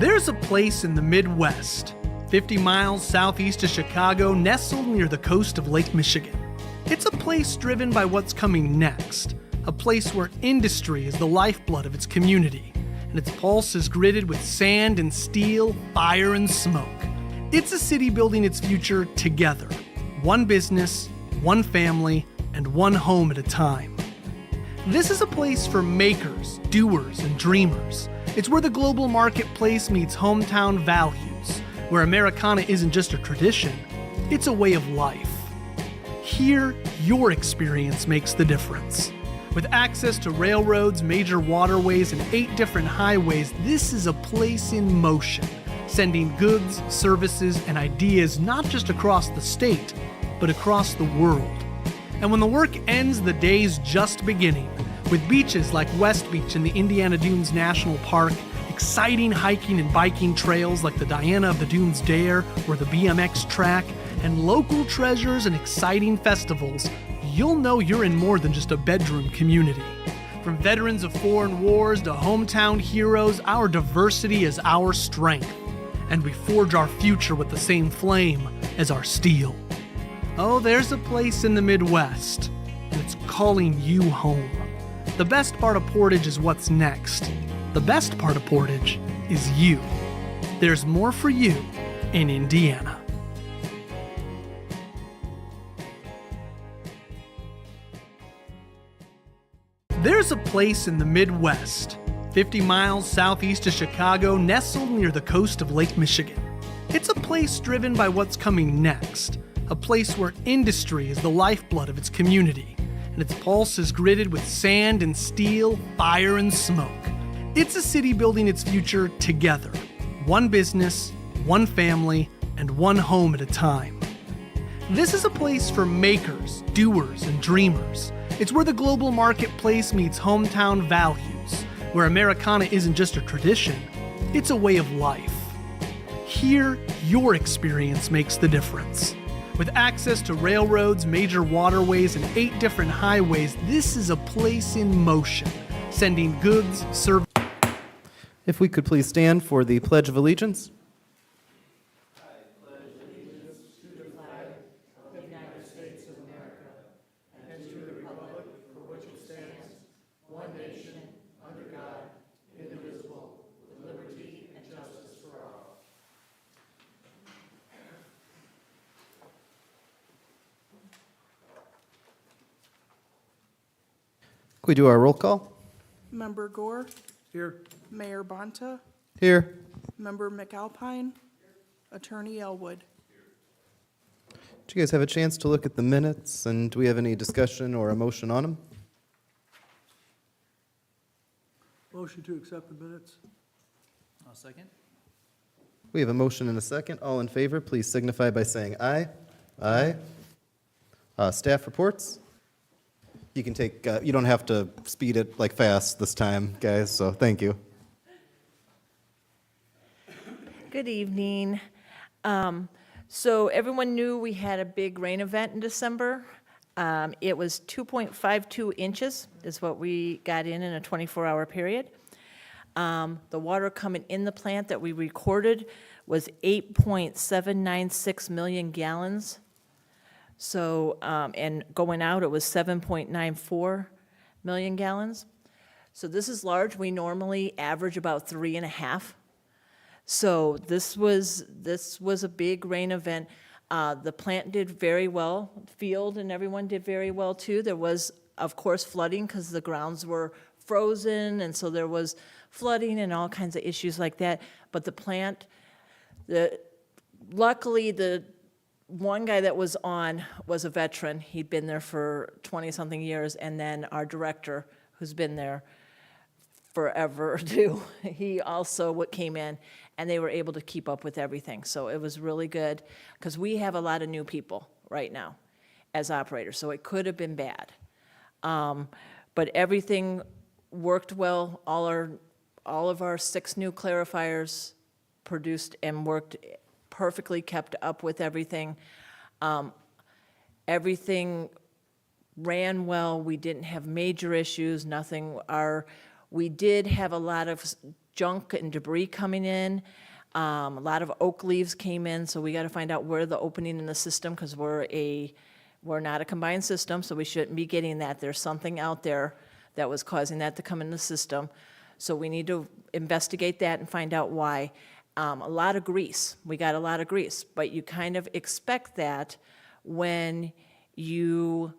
There's a place in the Midwest, 50 miles southeast of Chicago, nestled near the coast of Lake Michigan. It's a place driven by what's coming next, a place where industry is the lifeblood of its community, and its pulse is gritted with sand and steel, fire and smoke. It's a city building its future together, one business, one family, and one home at a time. This is a place for makers, doers, and dreamers. It's where the global marketplace meets hometown values, where Americana isn't just a tradition, it's a way of life. Here, your experience makes the difference. With access to railroads, major waterways, and 8 different highways, this is a place in motion, sending goods, services, and ideas not just across the state, but across the world. And when the work ends, the day's just beginning, with beaches like West Beach in the Indiana Dunes National Park, exciting hiking and biking trails like the Diana of the Dunes Dare or the BMX track, and local treasures and exciting festivals, you'll know you're in more than just a bedroom community. From veterans of foreign wars to hometown heroes, our diversity is our strength, and we forge our future with the same flame as our steel. Oh, there's a place in the Midwest, and it's calling you home. The best part of Portage is what's next. The best part of Portage is you. There's more for you in Indiana. There's a place in the Midwest, 50 miles southeast of Chicago, nestled near the coast of Lake Michigan. It's a place driven by what's coming next, a place where industry is the lifeblood of its community, and its pulse is gritted with sand and steel, fire and smoke. It's a city building its future together, one business, one family, and one home at a time. This is a place for makers, doers, and dreamers. It's where the global marketplace meets hometown values, where Americana isn't just a tradition, it's a way of life. Here, your experience makes the difference. With access to railroads, major waterways, and 8 different highways, this is a place in motion, sending goods, services. If we could please stand for the Pledge of Allegiance. Could we do our roll call? Member Gore. Here. Mayor Bonta. Here. Member McAlpine. Attorney Elwood. Did you guys have a chance to look at the minutes, and do we have any discussion or a motion on them? Motion to accept the minutes. I'll second. We have a motion and a second. All in favor, please signify by saying aye. Aye. Staff reports. You can take, you don't have to speed it like fast this time, guys, so thank you. Good evening. So everyone knew we had a big rain event in December. It was 2.52 inches is what we got in a 24-hour period. The water coming in the plant that we recorded was 8.796 million gallons. So, and going out, it was 7.94 million gallons. So this is large. We normally average about 3.5. So this was a big rain event. The plant did very well. Field and everyone did very well too. There was, of course, flooding because the grounds were frozen, and so there was flooding and all kinds of issues like that. But the plant, luckily, the one guy that was on was a veteran. He'd been there for 20-something years, and then our director, who's been there forever too, he also came in, and they were able to keep up with everything. So it was really good, because we have a lot of new people right now as operators, so it could have been bad. But everything worked well. All of our 6 new clarifiers produced and worked perfectly, kept up with everything. Everything ran well. We didn't have major issues, nothing. We did have a lot of junk and debris coming in. A lot of oak leaves came in, so we got to find out where the opening in the system, because we're not a combined system, so we shouldn't be getting that. There's something out there that was causing that to come in the system. So we need to investigate that and find out why. A lot of grease. We got a lot of grease, but you kind of expect that when you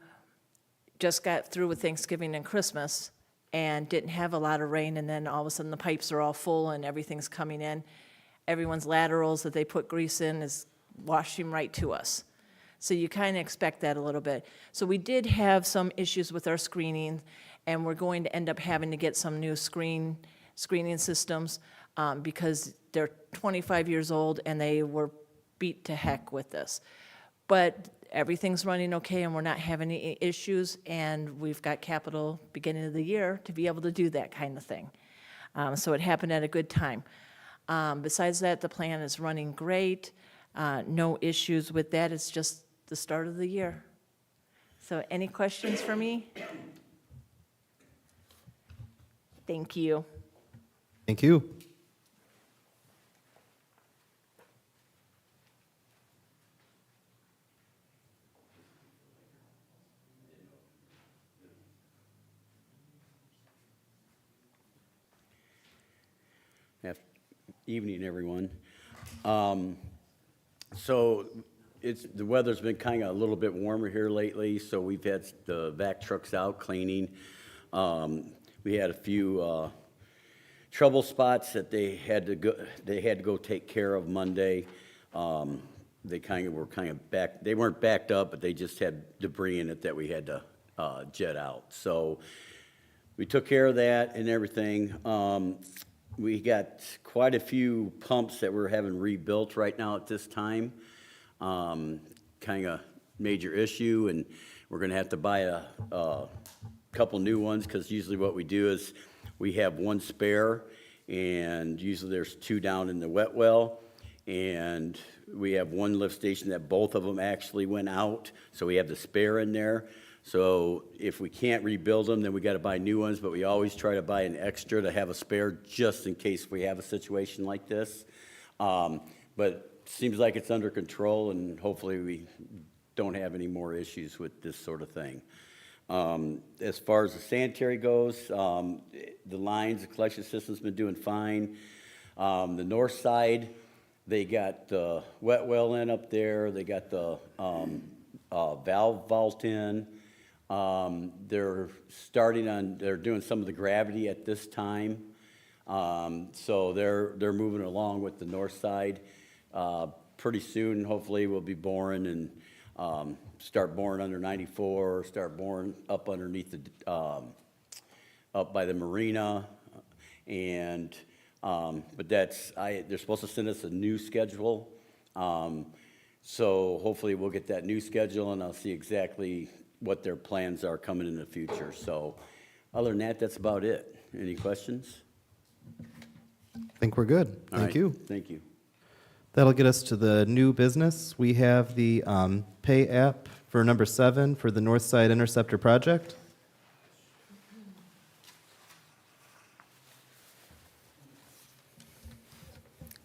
just got through with Thanksgiving and Christmas and didn't have a lot of rain, and then all of a sudden the pipes are all full and everything's coming in. Everyone's laterals that they put grease in is washing right to us. So you kind of expect that a little bit. So we did have some issues with our screening, and we're going to end up having to get some new screening systems because they're 25 years old and they were beat to heck with this. But everything's running okay and we're not having any issues, and we've got capital beginning of the year to be able to do that kind of thing. So it happened at a good time. Besides that, the plan is running great. No issues with that. It's just the start of the year. So any questions for me? Thank you. Thank you. Evening, everyone. So the weather's been kind of a little bit warmer here lately, so we've had the vac trucks out cleaning. We had a few trouble spots that they had to go take care of Monday. They were kind of back. They weren't backed up, but they just had debris in it that we had to jet out. So we took care of that and everything. We got quite a few pumps that we're having rebuilt right now at this time. Kind of major issue, and we're going to have to buy a couple new ones, because usually what we do is we have one spare, and usually there's two down in the wet well, and we have one lift station that both of them actually went out, so we have the spare in there. So if we can't rebuild them, then we got to buy new ones, but we always try to buy an extra to have a spare just in case we have a situation like this. But seems like it's under control, and hopefully we don't have any more issues with this sort of thing. As far as the sanitary goes, the lines, the collection system's been doing fine. The north side, they got the wet well in up there. They got the valve vault in. They're doing some of the gravity at this time. So they're moving along with the north side. Pretty soon, hopefully, we'll be boring and start boring under 94, or start boring up underneath up by the marina. And but they're supposed to send us a new schedule. So hopefully we'll get that new schedule, and I'll see exactly what their plans are coming in the future. So other than that, that's about it. Any questions? I think we're good. All Thank right. you. Thank you. That'll get us to the new business. We have the pay app for number 7 for the North Side Interceptor project.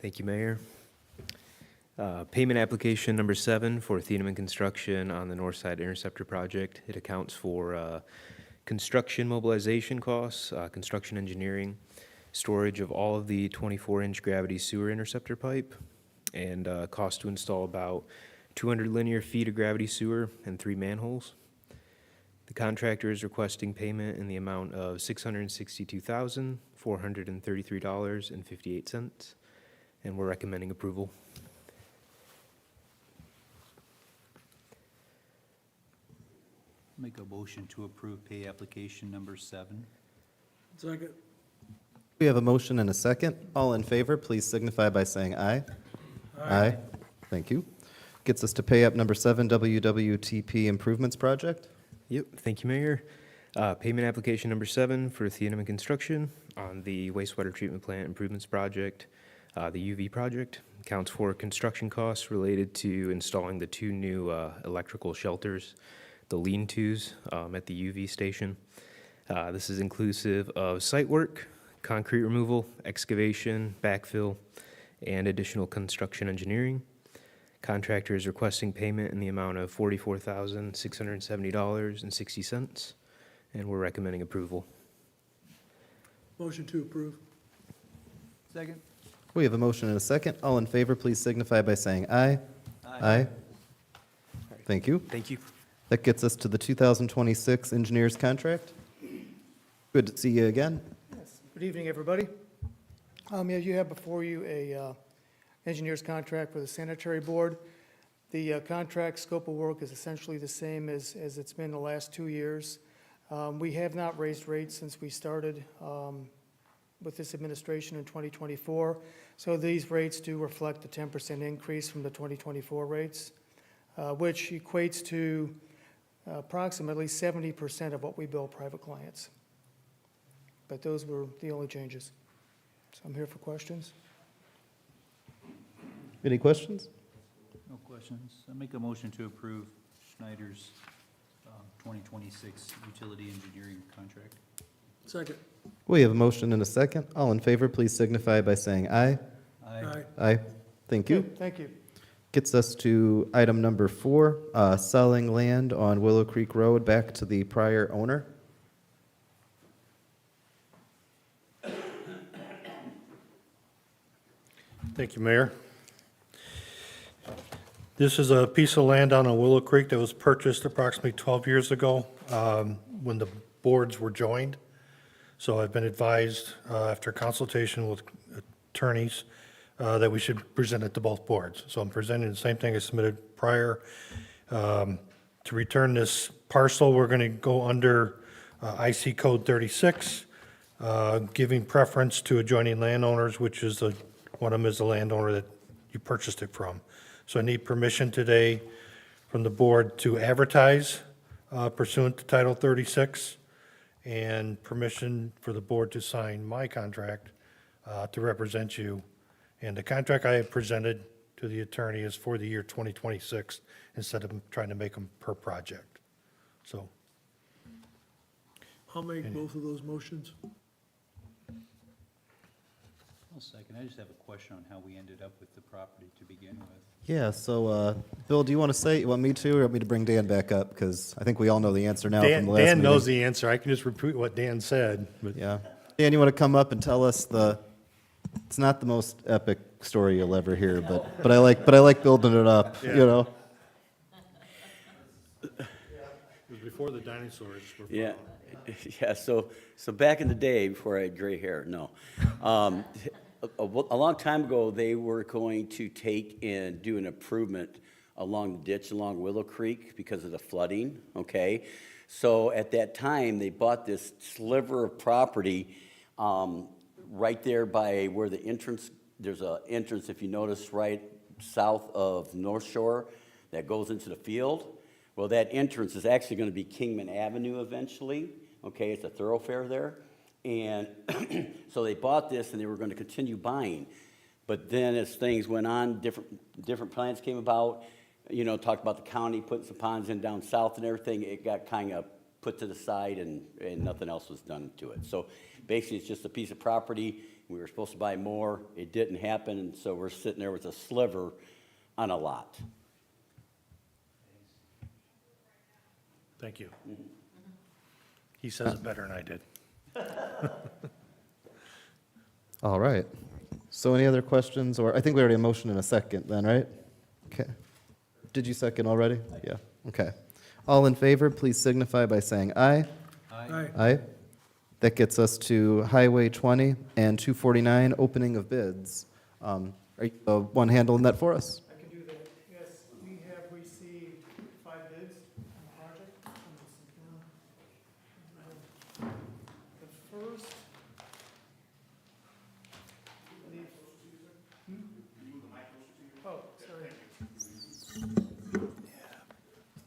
Thank you, Mayor. Payment application number 7 for Thieneman Construction on the North Side Interceptor project. It accounts for construction mobilization costs, construction engineering, storage of all of the 24-inch gravity sewer interceptor pipe, and cost to install about 200 linear feet of gravity sewer and 3 manholes. The contractor is requesting payment in the amount of $662,433.58, and we're recommending approval. Make a motion to approve pay application number 7. Second. We have a motion and a second. All in favor, please signify by saying aye. Aye. Thank you. Gets us to pay app number 7, WWTP Improvements Project. Yep, thank you, Mayor. Payment application number 7 for Thieneman Construction on the wastewater treatment plant improvements project. The UV project accounts for construction costs related to installing the 2 new electrical shelters, the lean-tos at the UV station. This is inclusive of site work, concrete removal, excavation, backfill, and additional construction engineering. Contractor is requesting payment in the amount of $44,670.60, and we're recommending approval. Motion to approve. Second. We have a motion and a second. All in favor, please signify by saying aye. Aye. Thank you. Thank you. That gets us to the 2026 engineers contract. Good to see you again. Yes. Good evening, everybody. As you have before you a engineer's contract for the Sanitary Board. The contract scope of work is essentially the same as it's been the last 2 years. We have not raised rates since we started with this administration in 2024. So these rates do reflect the 10% increase from the 2024 rates, which equates to approximately 70% of what we bill private clients. But those were the only changes. So I'm here for questions. Any questions? No questions. I make a motion to approve Schneider's 2026 utility engineering contract. Second. We have a motion and a second. All in favor, please signify by saying aye. Aye. Aye. Thank you. Good, thank you. Gets us to item number 4, selling land on Willow Creek Road back to the prior owner. Thank you, Mayor. This is a piece of land on Willow Creek that was purchased approximately 12 years ago when the boards were joined. So I've been advised, after consultation with attorneys, that we should present it to both boards. So I'm presenting the same thing I submitted prior. To return this parcel, we're going to go under IC Code 36, giving preference to adjoining landowners, which is one of them is the landowner that you purchased it from. So I need permission today from the board to advertise pursuant to Title 36, and permission for the board to sign my contract to represent you. And the contract I have presented to the attorney is for the year 2026 instead of trying to make them per project. So, I'll make both of those motions. I'll second. I just have a question on how we ended up with the property to begin with. Yeah, so, Bill, do you want to say, you want me to, or want me to bring Dan back up? Because I think we all know the answer now from the last meeting. Dan knows the answer. I can just repeat what Dan said, but Yeah. Dan, you want to come up and tell us it's not the most epic story you'll ever hear, but I like building it up, you know? it was before the dinosaurs were Yeah, yeah, so back in the day, before I had gray hair, no. A long time ago, they were going to take and do an improvement along the ditch along Willow Creek because of the flooding, okay? So at that time, they bought this sliver of property right there by where the entrance, there's an entrance, if you notice, right south of North Shore that goes into the field. Well, that entrance is actually going to be Kingman Avenue eventually, okay? It's a thoroughfare there. And so they bought this and they were going to continue buying. But then as things went on, different plans came about, you know, talked about the county putting some ponds in down south and everything. It got kind of put to the side and nothing else was done to it. So basically it's just a piece of property. We were supposed to buy more. It didn't happen. And so we're sitting there with a sliver on a lot. Thank you. He says it better than I did. All right. So any other questions, or I think we already have a motion in a second then, right? Okay. Did you second already? Yeah, okay. All in favor, please signify by saying aye. Aye. Aye. That gets us to Highway 20 and 249, opening of bids. Are you one handling that for us? I can do that. Yes, we have received 5 bids on the project. The first. Oh, sorry.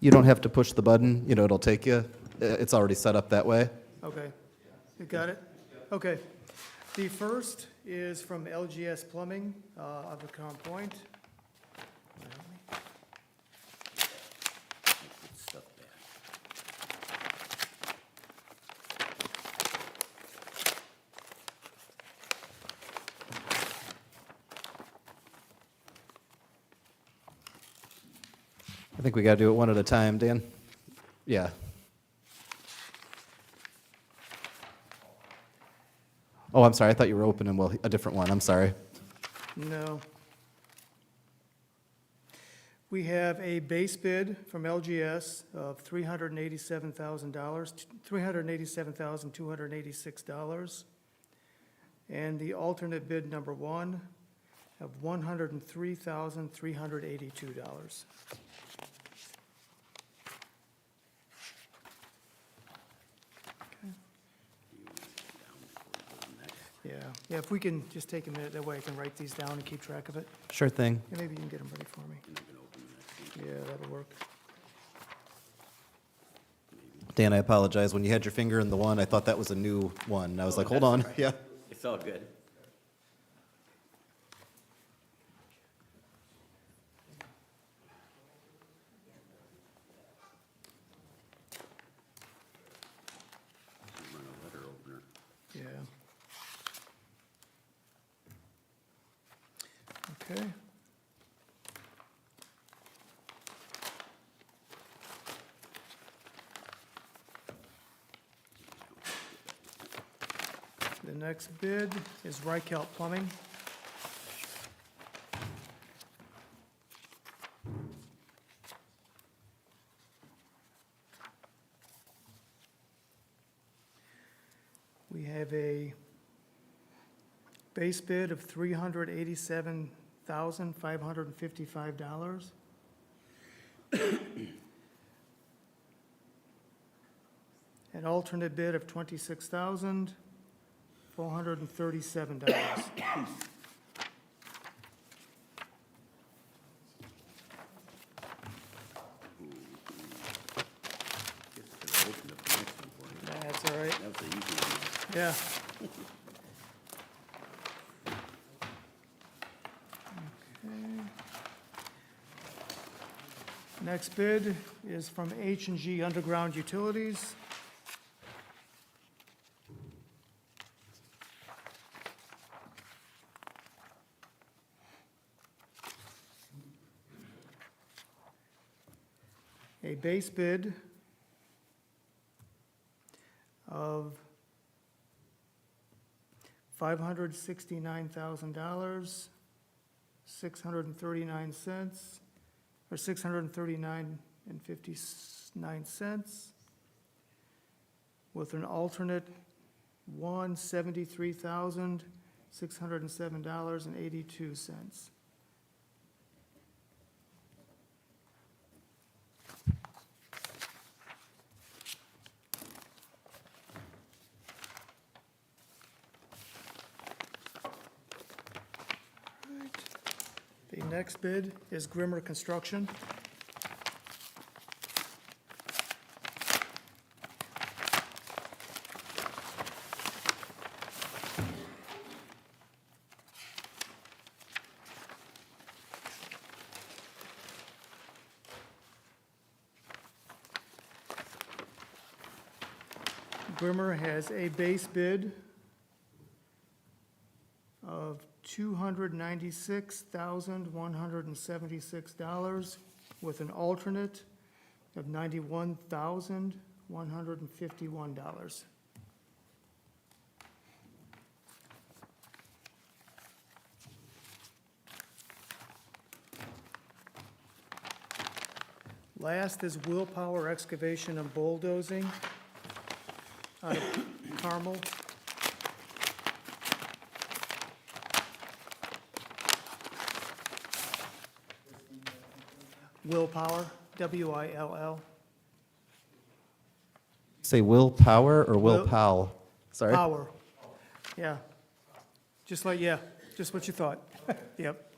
You don't have to push the button, you know, it'll take you. It's already set up that way. Okay, you got it? Okay. The first is from LGS Plumbing of the Crown Point. Stuff back. I think we gotta do it one at a time, Dan. Yeah. Oh, I'm sorry, I thought you were opening, well, a different one, I'm sorry. No. We have a base bid from LGS of $387,000, $387,286. And the alternate bid number one of $103,382. Yeah, if we can just take a minute, that way I can write these down and keep track of it. Sure thing. Yeah, maybe you can get them ready for me. Yeah, that'll work. Dan, I apologize. When you had your finger in the one, I thought that was a new one. I was like, hold on. Yeah. It's all good. Run a letter opener. Yeah. Okay. The next bid is Reichelt Plumbing. We have a base bid of $387,555. An alternate bid of $26,437. That's all right. That was an easy one. Yeah. Okay. Next bid is from H&G Underground Utilities. A base bid of $569,000, 639 cents, or 639.59 cents, with an alternate $173,607.82. The next bid is Grimmer Construction. Grimmer has a base bid of $296,176 with an alternate of $91,151. Last is Willpower Excavation and Bulldozing out of Carmel. Willpower, W-I-L-L. Say Will Power or Will Will- Powell? Sorry. Power. Yeah. Just like, yeah, just what you thought. Yep.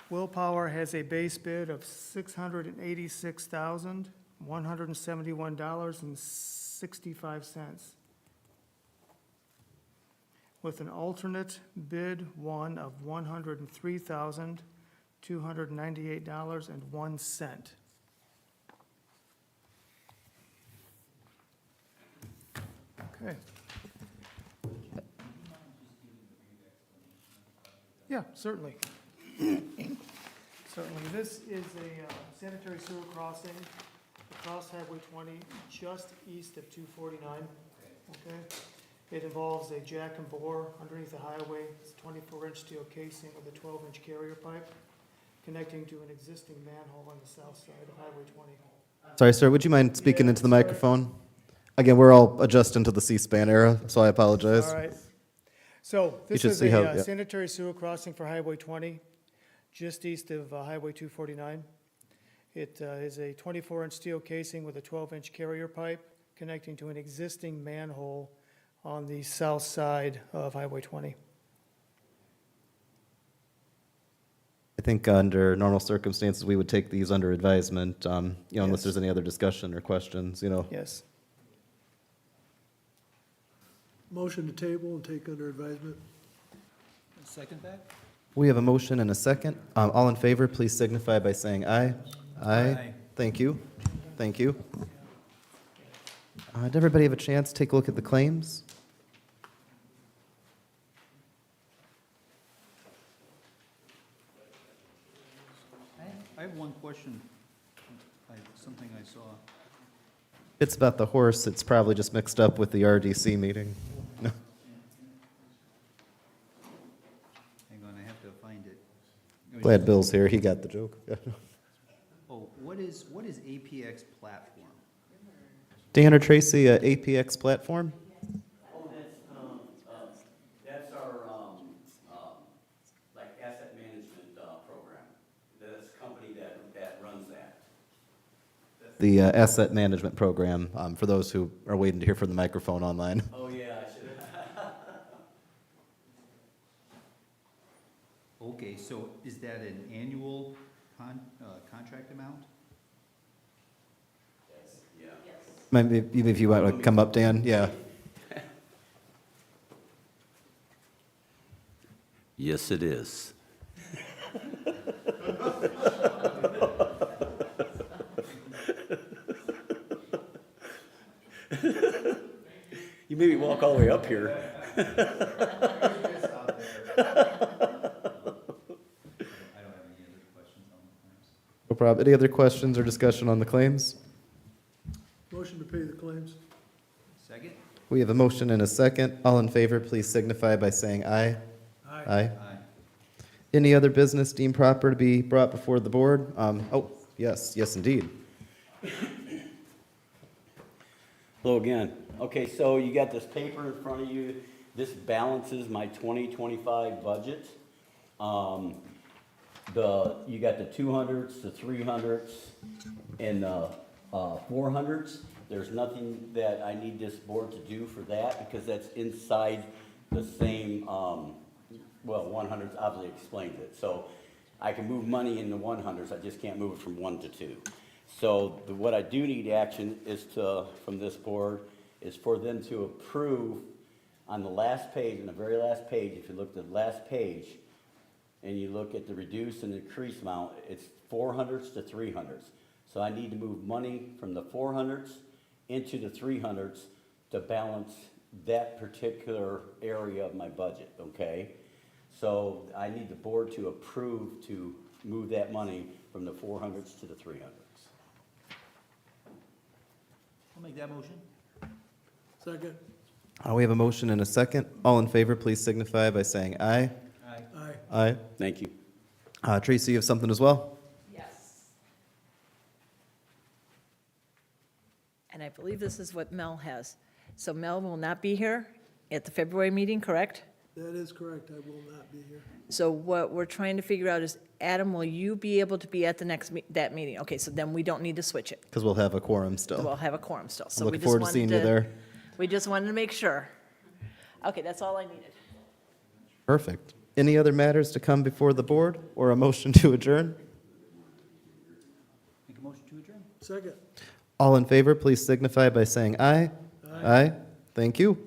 Willpower has a base bid of $686,171.65, with an alternate bid one of $103,298.01. Okay. Yeah, certainly. Certainly. This is a sanitary sewer crossing across Highway 20, just east of 249. Okay? It involves a jack and bore underneath the highway. It's a 24-inch steel casing with a 12-inch carrier pipe connecting to an existing manhole on the south side of Highway 20. Sorry, sir, would you mind speaking into the microphone? Again, we're all adjusting to the C-SPAN era, so I apologize. All right. So this should is see how- a yeah. sanitary sewer crossing for Highway 20, just east of Highway 249. It is a 24-inch steel casing with a 12-inch carrier pipe connecting to an existing manhole on the south side of Highway 20. I think under normal circumstances, we would take these under advisement, unless Yes. there's any other discussion or questions, Yes. Motion to table and take under advisement. Second that? We have a motion and a second. All in favor, please signify by saying aye. Aye. Thank you. Thank you. Did everybody have a chance to take a look at the claims? I have one question, something I saw. It's about the horse. It's probably just mixed up with the RDC meeting. No. Hang on, I have to find it. Glad Bill's here. He got the joke. Oh, what is APX platform? Dan or Tracy, APX platform? Oh, that's our, like asset management, program. That's a company that runs that. The asset management program, for those who are waiting to hear from the microphone online. Oh, yeah, I should have. Okay, so is that an annual contract amount? Yeah. Maybe if you want to come up, Dan, yeah. Yes, it is. You made me walk all the way up here. I don't have any other questions on the claims. No problem. Any other questions or discussion on the claims? Motion to pay the claims. Second? We have a motion and a second. All in favor, please signify by saying aye. Aye. Aye. Aye. Any other business deemed proper to be brought before the board? Yes, indeed. Hello again. Okay, so you got this paper in front of you. This balances my 2025 budget. You got the 200s, the 300s, and the 400s. There's nothing that I need this board to do for that because that's inside the same, 100s obviously explains it. So I can move money in the 100s, I just can't move it from 1 to 2. So what I do need action is from this board, is for them to approve on the last page, in the very last page, if you look at the last page, and you look at the reduce and increase amount, it's 400s to 300s. So I need to move money from the 400s into the 300s to balance that particular area of my budget, okay? So I need the board to approve to move that money from the 400s to the 300s. I'll make that motion. Second. We have a motion and a second. All in favor, please signify by saying aye. Aye. Aye. Aye. Thank you. Tracy, you have something as well? Yes. And I believe this is what Mel has. So Mel will not be here at the February meeting, correct? That is correct. I will not be here. So what we're trying to figure out is, Adam, will you be able to be at the next, that meeting? Okay, so then we don't need to switch it. Because we'll have a quorum still. We'll have a quorum still. So I'm we looking just forward to wanted seeing you there. We just wanted to make sure. Okay, that's all I needed. Perfect. Any other matters to come before the board or a motion to adjourn? Make a motion to adjourn. Second. All in favor, please signify by saying aye. Aye. Thank you.